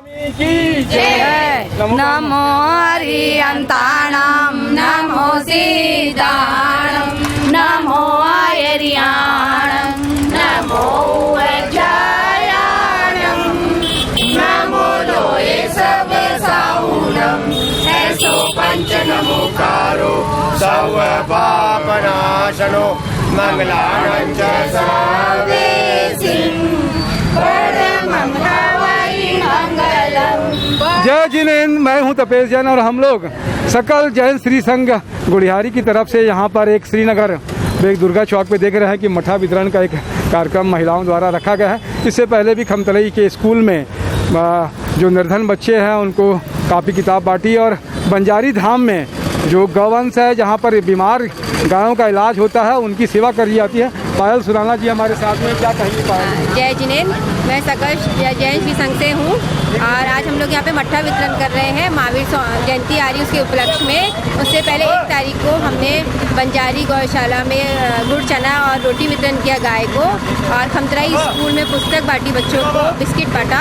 की जय। नमो हरियंताणं नमो सीताणं नमो आयर्याणं नमो वज्रायाणं नमो लोये सब साहुणं ऐसो पंच नमोकारो सर्व पापनाशनो मंगलानं च सर्वेसिं जय जिनेन्द्र। मैं हूं तपेश जैन और हम लोग सकल जैन श्री संघ गुड़ियारी की तरफ से यहाँ पर एक श्रीनगर एक दुर्गा चौक पे देख रहे हैं कि मठा वितरण का एक कार्यक्रम महिलाओं द्वारा रखा गया है। इससे पहले भी खमतलई के स्कूल में जो निर्धन बच्चे हैं उनको कापी किताब बांटी और बंजारी धाम में जो गौवंश है जहाँ पर बीमार गायों का इलाज होता है उनकी सेवा करी जाती है। पायल सुराना जी हमारे साथ में, क्या कहेंगे पायल? जय जिनेन्द्र। मैं सकल जैन श्री संघ से हूँ और आज हम लोग यहाँ पे मट्ठा वितरण कर रहे हैं। महावीर जयंती आ रही उसके उपलक्ष्य में। उससे पहले 1 तारीख को हमने बंजारी गौशाला में गुड़ चना और रोटी वितरण किया गाय को, और खमतराई स्कूल में पुस्तक बांटी बच्चों को, बिस्किट बांटा,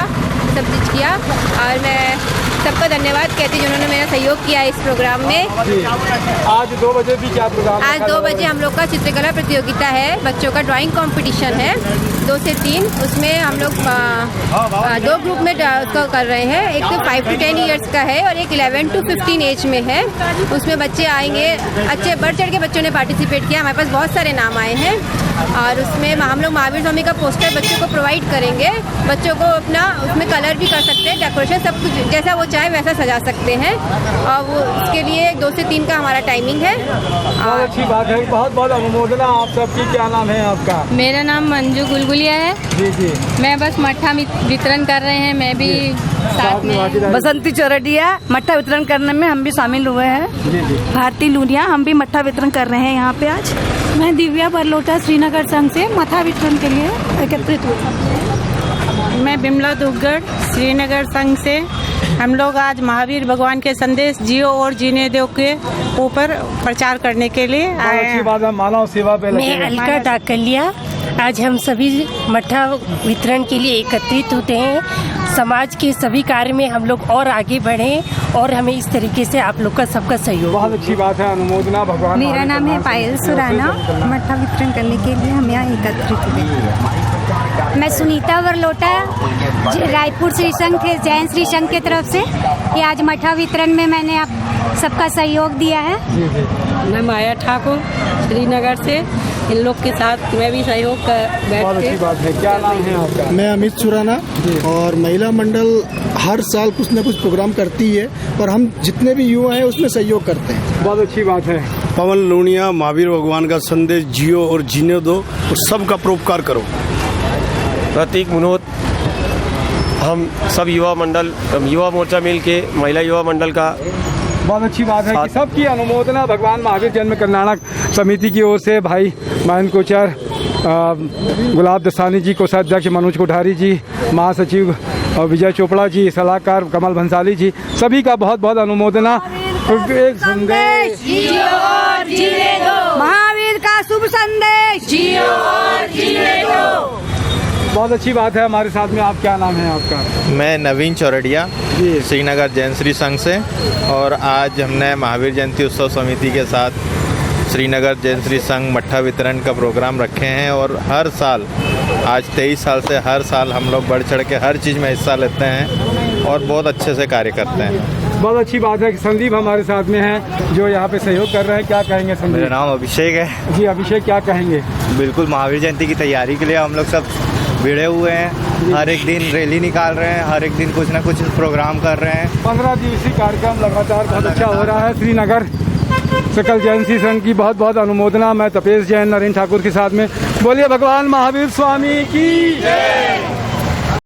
सब चीज़ किया। और मैं सबका धन्यवाद कहती जिन्होंने मेरा सहयोग किया इस प्रोग्राम में। आज 2 बजे भी क्या प्रोग्राम? आज 2 बजे हम लोग का चित्रकला प्रतियोगिता है, बच्चों का ड्राइंग कंपटीशन है 2 से 3। उसमें हम लोग 2 ग्रुप में उसका कर रहे हैं। एक तो 5 to 10 ईयर्स का है और एक 11 to 15 एज में है। उसमें बच्चे आएंगे, अच्छे बढ़ चढ़ के बच्चों ने पार्टिसिपेट किया। हमारे पास बहुत सारे नाम आए हैं और उसमें हम लोग महावीर स्वामी का पोस्टर बच्चों को प्रोवाइड करेंगे। बच्चों को अपना उसमें कलर भी कर सकते हैं, डेकोरेशन सब कुछ जैसा वो चाहे वैसा सजा सकते हैं। और वो उसके लिए 2 से 3 का हमारा टाइमिंग है। बहुत अच्छी बात है, बहुत बहुत अनुमोदना आप सबकी। क्या नाम है आपका? मेरा नाम मंजू गुलगुलिया है जी जी। मैं बस मट्ठा वितरण कर रहे हैं, मैं भी साथ में। बसंती चौरडिया, मट्ठा वितरण करने में हम भी शामिल हुए हैं। जी जी। भारती लूनिया, हम भी मट्ठा वितरण कर रहे हैं यहाँ पे आज। मैं दिव्या बरलोटा श्रीनगर संघ से मठा वितरण के लिए एकत्रित हुई। मैं बिमला दुग्गड़ श्रीनगर संघ से। हम लोग आज महावीर भगवान के संदेश जियो और जीने दो के ऊपर प्रचार करने के लिए आए हैं। अच्छी बात है, मानव सेवा पे लगे मैं अलका डाकलिया। आज हम सभी मट्ठा वितरण के लिए एकत्रित होते हैं। समाज के सभी कार्य में हम लोग और आगे बढ़ें और हमें इस तरीके से आप लोग का सबका सहयोग। बहुत अच्छी बात है, अनुमोदना भगवान। मेरा नाम है पायल सुराना। मट्ठा वितरण करने के लिए हम यहाँ एकत्रित हुए। मैं सुनीता वरलोटा, रायपुर श्री संघ के जैन श्री संघ की तरफ से ये आज मट्ठा वितरण में मैंने आप सबका सहयोग दिया है। मैं माया ठाकुर श्रीनगर से, इन लोग के साथ मैं भी सहयोग कर बहुत अच्छी बात है। क्या नाम है आपका? मैं अमित सुराना। और महिला मंडल हर साल कुछ न कुछ प्रोग्राम करती है और हम जितने भी युवा हैं उसमें सहयोग करते हैं। बहुत अच्छी बात है। पवन लूनिया, महावीर भगवान का संदेश जियो और जीने दो और सबका परोपकार करो। प्रतीक मुनोद, हम सब युवा मंडल, युवा मोर्चा मिल के महिला युवा मंडल का। बहुत अच्छी बात है कि सबकी अनुमोदना भगवान महावीर जन्म कल्याणक समिति की ओर से भाई महेंद्र कोचर, गुलाब दस्तानी जी, कोषाध्यक्ष मनोज कोठारी जी, महासचिव विजय चोपड़ा जी, सलाहकार कमल भंसाली जी, सभी का बहुत बहुत अनुमोदना। एक संदेश जियो और जीने दो, महावीर का शुभ संदेश जियो और जीने दो। बहुत अच्छी बात है। हमारे साथ में आप, क्या नाम है आपका? मैं नवीन चौरडिया श्रीनगर जैन श्री संघ से। और आज हमने महावीर जयंती उत्सव समिति के साथ श्रीनगर जैन श्री संघ मट्ठा वितरण का प्रोग्राम रखे हैं और हर साल, आज 23 साल से हर साल हम लोग बढ़ चढ़ के हर चीज़ में हिस्सा लेते हैं और बहुत अच्छे से कार्य करते हैं। बहुत अच्छी बात है कि संदीप हमारे साथ में हैं जो यहाँ पे सहयोग कर रहे हैं। क्या कहेंगे संदीप? मेरा नाम अभिषेक है जी। अभिषेक, क्या कहेंगे? बिल्कुल, महावीर जयंती की तैयारी के लिए हम लोग सब भिड़े हुए हैं। हर एक दिन रैली निकाल रहे हैं, हर एक दिन कुछ ना कुछ प्रोग्राम कर रहे हैं। 15 दिवसीय कार्यक्रम लगातार बहुत अच्छा हो रहा है। श्रीनगर सकल जैन श्री संघ की बहुत बहुत अनुमोदना। मैं तपेश जैन नरेंद्र ठाकुर के साथ में। बोलिए भगवान महावीर स्वामी की जय।